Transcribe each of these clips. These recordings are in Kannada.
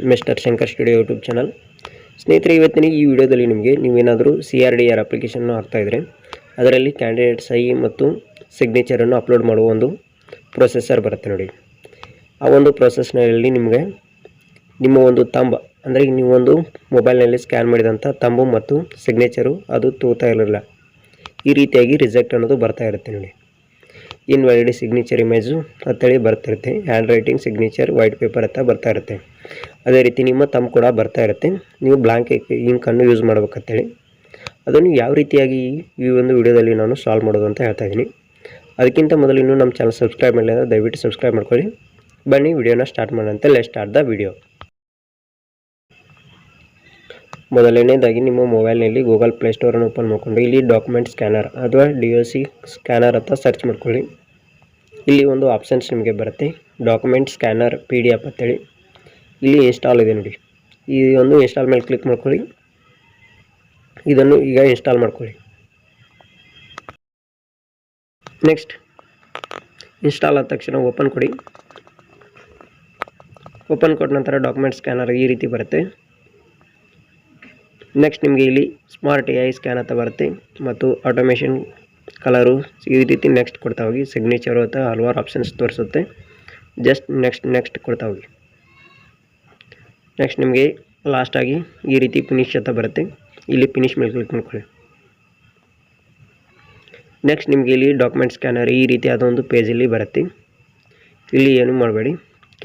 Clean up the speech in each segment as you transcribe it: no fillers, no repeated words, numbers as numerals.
Mister Shankar studio YouTube channel. ಸ್ನೇಹಿತರೆ, ಇವತ್ತಿನ ಈ ವಿಡಿಯೋದಲ್ಲಿ ನಿಮಗೆ ನೀವೇನಾದರೂ CRDR ಅಪ್ಲಿಕೇಶನ್ನು ಹಾಕ್ತಾಯಿದ್ರೆ ಅದರಲ್ಲಿ ಕ್ಯಾಂಡಿಡೇಟ್ ಸಹಿ ಮತ್ತು ಸಿಗ್ನೇಚರನ್ನು ಅಪ್ಲೋಡ್ ಮಾಡುವ ಒಂದು ಪ್ರೊಸೆಸರ್ ಬರುತ್ತೆ ನೋಡಿ. ಆ ಒಂದು ಪ್ರೊಸೆಸ್ನಲ್ಲಿ ನಿಮಗೆ ನಿಮ್ಮ ಒಂದು ತಂಬ ಅಂದರೆ ನೀವೊಂದು ಮೊಬೈಲ್ನಲ್ಲಿ ಸ್ಕ್ಯಾನ್ ಮಾಡಿದಂಥ ತಂಬು ಮತ್ತು ಸಿಗ್ನೇಚರು ಅದು ತೂಗ್ತಾ ಇರಲಿಲ್ಲ. ಈ ರೀತಿಯಾಗಿ ರಿಜೆಕ್ಟ್ ಅನ್ನೋದು ಬರ್ತಾ ಇರುತ್ತೆ ನೋಡಿ. ಇನ್ವ್ಯಾಲಿಡ್ ಸಿಗ್ನೇಚರ್ ಇಮೇಜು ಅಂತೇಳಿ ಬರ್ತಿರುತ್ತೆ. Handwriting signature white paper ಅಂತ ಬರ್ತಾ ಇರುತ್ತೆ. ಅದೇ ರೀತಿ ನಿಮ್ಮ ತಮ್ಮ ಕೂಡ ಬರ್ತಾ ಇರುತ್ತೆ. ನೀವು ಬ್ಲಾಂಕ್ ಇಂಕನ್ನು ಯೂಸ್ ಮಾಡ್ಬೇಕಂತೇಳಿ ಅದನ್ನು ಯಾವ ರೀತಿಯಾಗಿ ಈ ಒಂದು ವಿಡಿಯೋದಲ್ಲಿ ನಾನು ಸಾಲ್ವ್ ಮಾಡೋದು ಅಂತ ಹೇಳ್ತಾ ಇದ್ದೀನಿ. ಅದಕ್ಕಿಂತ ಮೊದಲು ಇನ್ನೂ ನಮ್ಮ ಚಾನಲ್ ಸಬ್ಸ್ಕ್ರೈಬ್ ಮಾಡಿಲ್ಲ ಅಂದರೆ ದಯವಿಟ್ಟು ಸಬ್ಸ್ಕ್ರೈಬ್ ಮಾಡ್ಕೊಳ್ಳಿ. ಬನ್ನಿ ವಿಡಿಯೋನ ಸ್ಟಾರ್ಟ್ ಮಾಡೋಂತೆ. Let's start the video. ಮೊದಲನೇದಾಗಿ ನಿಮ್ಮ ಮೊಬೈಲ್ನಲ್ಲಿ ಗೂಗಲ್ ಪ್ಲೇಸ್ಟೋರನ್ನು ಓಪನ್ ಮಾಡಿಕೊಂಡು ಇಲ್ಲಿ ಡಾಕ್ಯುಮೆಂಟ್ ಸ್ಕ್ಯಾನರ್ ಅಥವಾ DOC ಸ್ಕ್ಯಾನರ್ ಅಂತ ಸರ್ಚ್ ಮಾಡ್ಕೊಳ್ಳಿ. ಇಲ್ಲಿ ಒಂದು ಆಪ್ಷನ್ಸ್ ನಿಮಗೆ ಬರುತ್ತೆ, ಡಾಕ್ಯುಮೆಂಟ್ ಸ್ಕ್ಯಾನರ್ PDF ಅಂತೇಳಿ. ಇಲ್ಲಿ ಇನ್ಸ್ಟಾಲ್ ಇದೆ ನೋಡಿ. ಈ ಒಂದು ಇನ್ಸ್ಟಾಲ್ ಮೇಲೆ ಕ್ಲಿಕ್ ಮಾಡ್ಕೊಳ್ಳಿ. ಇದನ್ನು ಈಗ ಇನ್ಸ್ಟಾಲ್ ಮಾಡ್ಕೊಳ್ಳಿ. ನೆಕ್ಸ್ಟ್ ಇನ್ಸ್ಟಾಲ್ ಆದ ತಕ್ಷಣ ಓಪನ್ ಕೊಡಿ. ಓಪನ್ ಕೊಟ್ಟ ನಂತರ ಡಾಕ್ಯುಮೆಂಟ್ ಸ್ಕ್ಯಾನರ್ ಈ ರೀತಿ ಬರುತ್ತೆ. ನೆಕ್ಸ್ಟ್ ನಿಮಗೆ ಇಲ್ಲಿ ಸ್ಮಾರ್ಟ್ AI ಸ್ಕ್ಯಾನ್ ಅಂತ ಬರುತ್ತೆ ಮತ್ತು ಆಟೋಮೇಷನ್ ಕಲರು ಈ ರೀತಿ ನೆಕ್ಸ್ಟ್ ಕೊಡ್ತಾ ಹೋಗಿ. ಸಿಗ್ನೇಚರು ಅಂತ ಹಲವಾರು ಆಪ್ಷನ್ಸ್ ತೋರಿಸುತ್ತೆ. ಜಸ್ಟ್ ನೆಕ್ಸ್ಟ್ ಕೊಡ್ತಾ ಹೋಗಿ. ನೆಕ್ಸ್ಟ್ ನಿಮಗೆ ಲಾಸ್ಟಾಗಿ ಈ ರೀತಿ ಫಿನಿಶ್ ಅಂತ ಬರುತ್ತೆ. ಇಲ್ಲಿ ಫಿನಿಶ್ ಮೇಲೆ ಕ್ಲಿಕ್ ಮಾಡ್ಕೊಳ್ಳಿ. ನೆಕ್ಸ್ಟ್ ನಿಮಗೆ ಇಲ್ಲಿ ಡಾಕ್ಯುಮೆಂಟ್ ಸ್ಕ್ಯಾನರ್ ಈ ರೀತಿ ಅದೊಂದು ಪೇಜಲ್ಲಿ ಬರುತ್ತೆ. ಇಲ್ಲಿ ಏನು ಮಾಡಬೇಡಿ,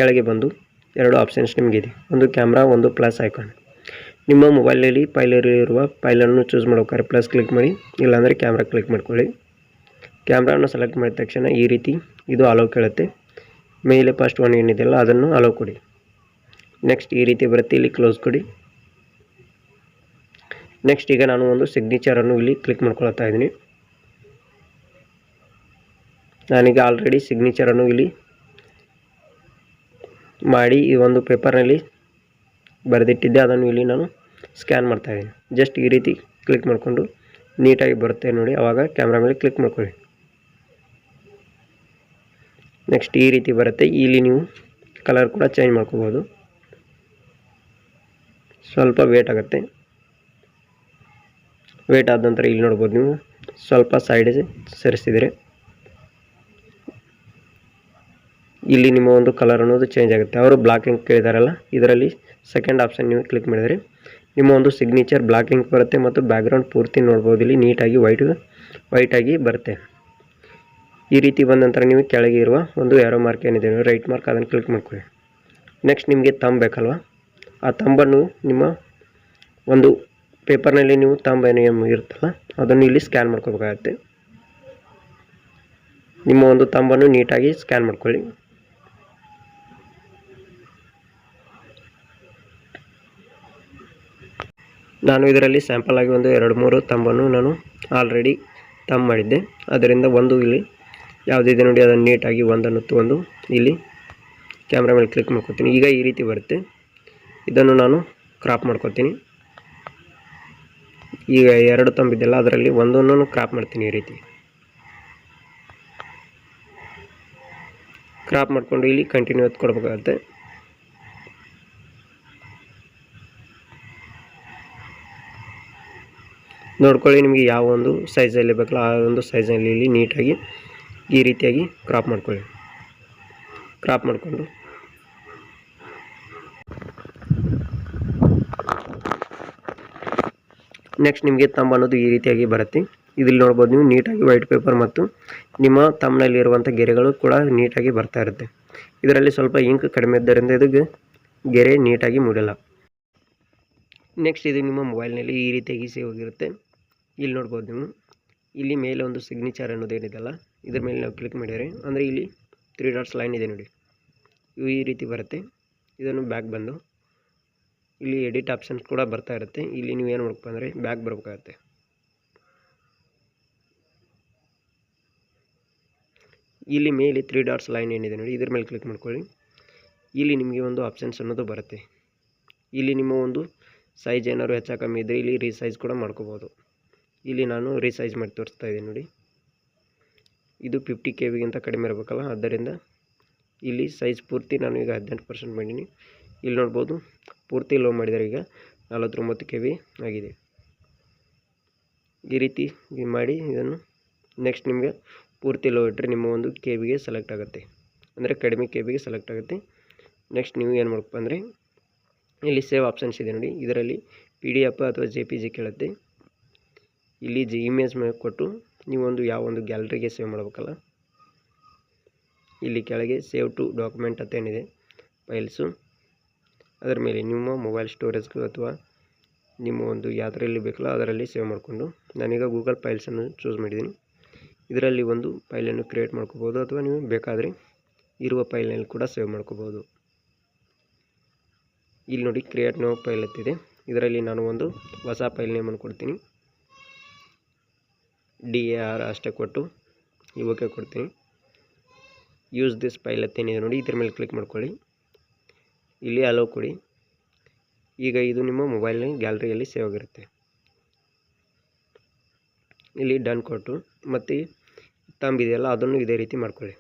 ಕೆಳಗೆ ಬಂದು ಎರಡು ಆಪ್ಷನ್ಸ್ ನಿಮಗಿದೆ, ಒಂದು ಕ್ಯಾಮ್ರಾ, ಒಂದು ಪ್ಲಸ್ ಐಕಾನ್. ನಿಮ್ಮ ಮೊಬೈಲಲ್ಲಿ ಇರುವ ಫೈಲನ್ನು ಚೂಸ್ ಮಾಡ್ಬೇಕಾದ್ರೆ ಪ್ಲಸ್ ಕ್ಲಿಕ್ ಮಾಡಿ, ಇಲ್ಲಾಂದರೆ ಕ್ಯಾಮ್ರಾ ಕ್ಲಿಕ್ ಮಾಡ್ಕೊಳ್ಳಿ. ಕ್ಯಾಮ್ರಾವನ್ನು ಸೆಲೆಕ್ಟ್ ಮಾಡಿದ ತಕ್ಷಣ ಈ ರೀತಿ ಇದು ಅಲೋ ಕೇಳುತ್ತೆ. ಮೇಲೆ ಫಸ್ಟ್ ಒನ್ ಏನಿದೆಯಲ್ಲ ಅದನ್ನು ಅಲೋ ಕೊಡಿ. ನೆಕ್ಸ್ಟ್ ಈ ರೀತಿ ಬರುತ್ತೆ, ಇಲ್ಲಿ ಕ್ಲೋಸ್ ಕೊಡಿ. ನೆಕ್ಸ್ಟ್ ಈಗ ನಾನು ಒಂದು ಸಿಗ್ನೇಚರನ್ನು ಇಲ್ಲಿ ಕ್ಲಿಕ್ ಮಾಡ್ಕೊಳ್ತಾ ಇದ್ದೀನಿ. ನಾನೀಗ ಆಲ್ರೆಡಿ ಸಿಗ್ನೇಚರನ್ನು ಇಲ್ಲಿ ಮಾಡಿ ಈ ಒಂದು ಪೇಪರ್ನಲ್ಲಿ ಬರೆದಿಟ್ಟಿದ್ದೆ, ಅದನ್ನು ಇಲ್ಲಿ ನಾನು ಸ್ಕ್ಯಾನ್ ಮಾಡ್ತಾಯಿದ್ದೀನಿ. ಜಸ್ಟ್ ಈ ರೀತಿ ಕ್ಲಿಕ್ ಮಾಡಿಕೊಂಡು ನೀಟಾಗಿ ಬರುತ್ತೆ ನೋಡಿ. ಆವಾಗ ಕ್ಯಾಮ್ರಾ ಮೇಲೆ ಕ್ಲಿಕ್ ಮಾಡ್ಕೊಳ್ಳಿ. ನೆಕ್ಸ್ಟ್ ಈ ರೀತಿ ಬರುತ್ತೆ. ಇಲ್ಲಿ ನೀವು ಕಲರ್ ಕೂಡ ಚೇಂಜ್ ಮಾಡ್ಕೋಬೋದು. ಸ್ವಲ್ಪ ವೇಟ್ ಆಗುತ್ತೆ. ವೇಟ್ ಆದ ನಂತರ ಇಲ್ಲಿ ನೋಡ್ಬೋದು ನೀವು ಸ್ವಲ್ಪ ಸೈಡ್ ಸರಿಸಿದರೆ ಇಲ್ಲಿ ನಿಮ್ಮ ಒಂದು ಕಲರ್ ಅನ್ನೋದು ಚೇಂಜ್ ಆಗುತ್ತೆ. ಅವರು ಬ್ಲಾಕ್ ಇಂಕ್ ಕೇಳಿದಾರಲ್ಲ, ಇದರಲ್ಲಿ ಸೆಕೆಂಡ್ ಆಪ್ಷನ್ ನೀವು ಕ್ಲಿಕ್ ಮಾಡಿದರೆ ನಿಮ್ಮ ಒಂದು ಸಿಗ್ನೇಚರ್ ಬ್ಲಾಕ್ ಇಂಕ್ ಬರುತ್ತೆ ಮತ್ತು ಬ್ಯಾಕ್ಗ್ರೌಂಡ್ ಪೂರ್ತಿ ನೋಡ್ಬೋದು. ಇಲ್ಲಿ ನೀಟಾಗಿ ವೈಟಾಗಿ ಬರುತ್ತೆ. ಈ ರೀತಿ ಬಂದ ನಂತರ ನೀವು ಕೆಳಗೆ ಇರುವ ಒಂದು ಏರೋ ಮಾರ್ಕ್ ಏನಿದೆ ರೈಟ್ ಮಾರ್ಕ್, ಅದನ್ನು ಕ್ಲಿಕ್ ಮಾಡ್ಕೊಳ್ಳಿ. ನೆಕ್ಸ್ಟ್ ನಿಮಗೆ ತಂಬ್ ಬೇಕಲ್ವ, ಆ ತಂಬನ್ನು ನಿಮ್ಮ ಒಂದು ಪೇಪರ್ನಲ್ಲಿ ನೀವು ತಂಬ್ ಏನು ಇರುತ್ತಲ್ಲ ಅದನ್ನು ಇಲ್ಲಿ ಸ್ಕ್ಯಾನ್ ಮಾಡ್ಕೋಬೇಕಾಗತ್ತೆ. ನಿಮ್ಮ ಒಂದು ತಂಬನ್ನು ನೀಟಾಗಿ ಸ್ಕ್ಯಾನ್ ಮಾಡ್ಕೊಳ್ಳಿ. ನಾನು ಇದರಲ್ಲಿ ಸ್ಯಾಂಪಲ್ ಆಗಿ ಒಂದು 2-3 ತಂಬನ್ನು ನಾನು ಆಲ್ರೆಡಿ ತಂಬ್ ಮಾಡಿದ್ದೆ. ಅದರಿಂದ ಒಂದು ಇಲ್ಲಿ ಯಾವುದಿದೆ ನೋಡಿ ಅದನ್ನು ನೀಟಾಗಿ ಒಂದನ್ನು ತಗೊಂಡು ಇಲ್ಲಿ ಕ್ಯಾಮ್ರಾ ಮೇಲೆ ಕ್ಲಿಕ್ ಮಾಡ್ಕೊತೀನಿ. ಈಗ ಈ ರೀತಿ ಬರುತ್ತೆ. ಇದನ್ನು ನಾನು ಕ್ರಾಪ್ ಮಾಡ್ಕೊತೀನಿ. ಈಗ 2 ತಂಬಿದ್ದೆಲ್ಲ ಅದರಲ್ಲಿ ಒಂದನ್ನು ಕ್ರಾಪ್ ಮಾಡ್ತೀನಿ. ಈ ರೀತಿ ಕ್ರಾಪ್ ಮಾಡಿಕೊಂಡು ಇಲ್ಲಿ ಕಂಟಿನ್ಯೂ ಅಂತ ಕೊಡಬೇಕಾಗತ್ತೆ. ನೋಡ್ಕೊಳ್ಳಿ, ನಿಮಗೆ ಯಾವ ಒಂದು ಸೈಜಲ್ಲಿ ಬೇಕಲ್ಲ ಆ ಒಂದು ಸೈಜಲ್ಲಿ ಇಲ್ಲಿ ನೀಟಾಗಿ ಈ ರೀತಿಯಾಗಿ ಕ್ರಾಪ್ ಮಾಡ್ಕೊಳ್ಳಿ. ಕ್ರಾಪ್ ಮಾಡಿಕೊಂಡು ನೆಕ್ಸ್ಟ್ ನಿಮಗೆ ತಮ್ಮ ಅನ್ನೋದು ಈ ರೀತಿಯಾಗಿ ಬರುತ್ತೆ. ಇಲ್ಲಿ ನೋಡ್ಬೋದು ನೀವು ನೀಟಾಗಿ ವೈಟ್ ಪೇಪರ್ ಮತ್ತು ನಿಮ್ಮ ತಮ್ಮನಲ್ಲಿ ಇರುವಂಥ ಗೆರೆಗಳು ಕೂಡ ನೀಟಾಗಿ ಬರ್ತಾ ಇರುತ್ತೆ. ಇದರಲ್ಲಿ ಸ್ವಲ್ಪ ಇಂಕ್ ಕಡಿಮೆ ಇದ್ದರಿಂದ ಇದಕ್ಕೆ ಗೆರೆ ನೀಟಾಗಿ ಮೂಡಲ್ಲ. ನೆಕ್ಸ್ಟ್ ಇದು ನಿಮ್ಮ ಮೊಬೈಲ್ನಲ್ಲಿ ಈ ರೀತಿಯಾಗಿ ಸೇವ್ ಆಗಿರುತ್ತೆ. ಇಲ್ಲಿ ನೋಡ್ಬೋದು ನೀವು, ಇಲ್ಲಿ ಮೇಲೆ ಒಂದು ಸಿಗ್ನೇಚರ್ ಅನ್ನೋದೇನಿದೆಯಲ್ಲ ಇದ್ರ ಮೇಲೆ ನಾವು ಕ್ಲಿಕ್ ಮಾಡಿದರೆ ಅಂದರೆ ಇಲ್ಲಿ 3 ಡಾಟ್ಸ್ ಲೈನ್ ಇದೆ ನೋಡಿ, ಇವು ಈ ರೀತಿ ಬರುತ್ತೆ. ಇದನ್ನು ಬ್ಯಾಕ್ ಬಂದು ಇಲ್ಲಿ ಎಡಿಟ್ ಆಪ್ಷನ್ಸ್ ಕೂಡ ಬರ್ತಾ ಇರುತ್ತೆ. ಇಲ್ಲಿ ನೀವು ಏನು ಮಾಡ್ಬೇಕು ಅಂದರೆ ಬ್ಯಾಕ್ ಬರಬೇಕಾಗತ್ತೆ. ಇಲ್ಲಿ ಮೇಲೆ 3 ಡಾಟ್ಸ್ ಲೈನ್ ಏನಿದೆ ನೋಡಿ ಇದ್ರ ಮೇಲೆ ಕ್ಲಿಕ್ ಮಾಡ್ಕೊಳ್ಳಿ. ಇಲ್ಲಿ ನಿಮಗೆ ಒಂದು ಆಪ್ಷನ್ಸ್ ಅನ್ನೋದು ಬರುತ್ತೆ. ಇಲ್ಲಿ ನಿಮ್ಮ ಒಂದು ಸೈಜ್ ಏನಾದ್ರು ಹೆಚ್ಚು ಕಮ್ಮಿ ಇದ್ದರೆ ಇಲ್ಲಿ ರೀಸೈಜ್ ಕೂಡ ಮಾಡ್ಕೋಬೋದು. ಇಲ್ಲಿ ನಾನು ರೀಸೈಜ್ ಮಾಡಿ ತೋರಿಸ್ತಾ ಇದ್ದೀನಿ ನೋಡಿ. ಇದು 50 KB ಕಡಿಮೆ ಇರಬೇಕಲ್ಲ, ಆದ್ದರಿಂದ ಇಲ್ಲಿ ಸೈಜ್ ಪೂರ್ತಿ ನಾನು ಈಗ 18% ಮಾಡೀನಿ. ಇಲ್ಲಿ ನೋಡ್ಬೋದು ಪೂರ್ತಿ ಲೋ ಮಾಡಿದರೆ ಈಗ 49 KB ಆಗಿದೆ. ಈ ರೀತಿ ಮಾಡಿ ಇದನ್ನು ನೆಕ್ಸ್ಟ್ ನಿಮಗೆ ಪೂರ್ತಿ ಲೋ ಇಟ್ಟರೆ ನಿಮ್ಮ ಒಂದು KBಗೆ ಸೆಲೆಕ್ಟ್ ಆಗುತ್ತೆ, ಅಂದರೆ ಕಡಿಮೆ KBಗೆ ಸೆಲೆಕ್ಟ್ ಆಗುತ್ತೆ. ನೆಕ್ಸ್ಟ್ ನೀವು ಏನು ಮಾಡಬೇಕು ಅಂದರೆ ಇಲ್ಲಿ ಸೇವ್ ಆಪ್ಷನ್ಸ್ ಇದೆ ನೋಡಿ, ಇದರಲ್ಲಿ PDF ಅಥವಾ JPG ಕೇಳುತ್ತೆ. ಇಲ್ಲಿ ಇಮೇಜ್ ಮೇಲೆ ಕೊಟ್ಟು ನೀವು ಯಾವ ಒಂದು ಗ್ಯಾಲರಿಗೆ ಸೇವ್ ಮಾಡಬೇಕಲ್ಲ, ಇಲ್ಲಿ ಕೆಳಗೆ ಸೇವ್ ಟು ಡಾಕ್ಯುಮೆಂಟ್ ಅಂತ ಏನಿದೆ ಫೈಲ್ಸು, ಅದರ ಮೇಲೆ ನಿಮ್ಮ ಮೊಬೈಲ್ ಸ್ಟೋರೇಜ್ಗೆ ಅಥವಾ ನಿಮ್ಮ ಒಂದು ಯಾವುದರಲ್ಲಿ ಬೇಕಲ್ಲ ಅದರಲ್ಲಿ ಸೇವ್ ಮಾಡಿಕೊಂಡು, ನಾನೀಗ ಗೂಗಲ್ ಫೈಲ್ಸನ್ನು ಚೂಸ್ ಮಾಡಿದ್ದೀನಿ. ಇದರಲ್ಲಿ ಒಂದು ಫೈಲನ್ನು ಕ್ರಿಯೇಟ್ ಮಾಡ್ಕೋಬೋದು ಅಥವಾ ನೀವು ಬೇಕಾದರೆ ಇರುವ ಫೈಲ್ನಲ್ಲಿ ಕೂಡ ಸೇವ್ ಮಾಡ್ಕೋಬೋದು. ಇಲ್ಲಿ ನೋಡಿ ಕ್ರಿಯೇಟ್ ನೋ ಫೈಲ್ ಅಂತಿದೆ, ಇದರಲ್ಲಿ ನಾನು ಒಂದು ಹೊಸ ಫೈಲ್ ನೇಮನ್ನು ಕೊಡ್ತೀನಿ, DAR ಅಷ್ಟೇ ಕೊಟ್ಟು ಓಕೆ ಕೊಡ್ತೀನಿ. ಯೂಸ್ ದಿಸ್ ಫೈಲ್ ಅಂತೇನಿದೆ ನೋಡಿ, ಇದ್ರ ಮೇಲೆ ಕ್ಲಿಕ್ ಮಾಡ್ಕೊಳ್ಳಿ, ಇಲ್ಲಿ ಅಲೋ ಕೊಡಿ. ಈಗ ಇದು ನಿಮ್ಮ ಮೊಬೈಲ್ನ ಗ್ಯಾಲರಿಯಲ್ಲಿ ಸೇವ್ ಆಗಿರುತ್ತೆ. ಇಲ್ಲಿ ಡನ್ ಕೊಟ್ಟು ಮತ್ತು ತಂಬಿದೆಯಲ್ಲ ಅದನ್ನು ಇದೇ ರೀತಿ ಮಾಡ್ಕೊಳ್ಳಿ.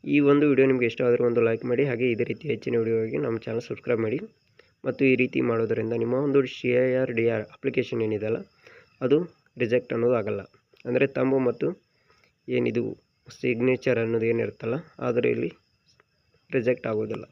ಈ ಒಂದು ವಿಡಿಯೋ ನಿಮಗೆ ಇಷ್ಟವಾದರೆ ಒಂದು ಲೈಕ್ ಮಾಡಿ, ಹಾಗೆ ಇದೇ ರೀತಿ ಹೆಚ್ಚಿನ ವಿಡಿಯೋಗೆ ನಮ್ಮ ಚಾನಲ್ ಸಬ್ಸ್ಕ್ರೈಬ್ ಮಾಡಿ. ಮತ್ತು ಈ ರೀತಿ ಮಾಡೋದರಿಂದ ನಿಮ್ಮ ಒಂದು CRDR ಅಪ್ಲಿಕೇಶನ್ ಏನಿದೆಯಲ್ಲ ಅದು ರಿಜೆಕ್ಟ್ ಅನ್ನೋದು ಆಗಲ್ಲ, ಅಂದರೆ ತಂಬು ಮತ್ತು ಏನಿದು ಸಿಗ್ನೇಚರ್ ಅನ್ನೋದು ಏನಿರುತ್ತಲ್ಲ ಆದರೆ ಇಲ್ಲಿ ರಿಜೆಕ್ಟ್ ಆಗೋದಿಲ್ಲ.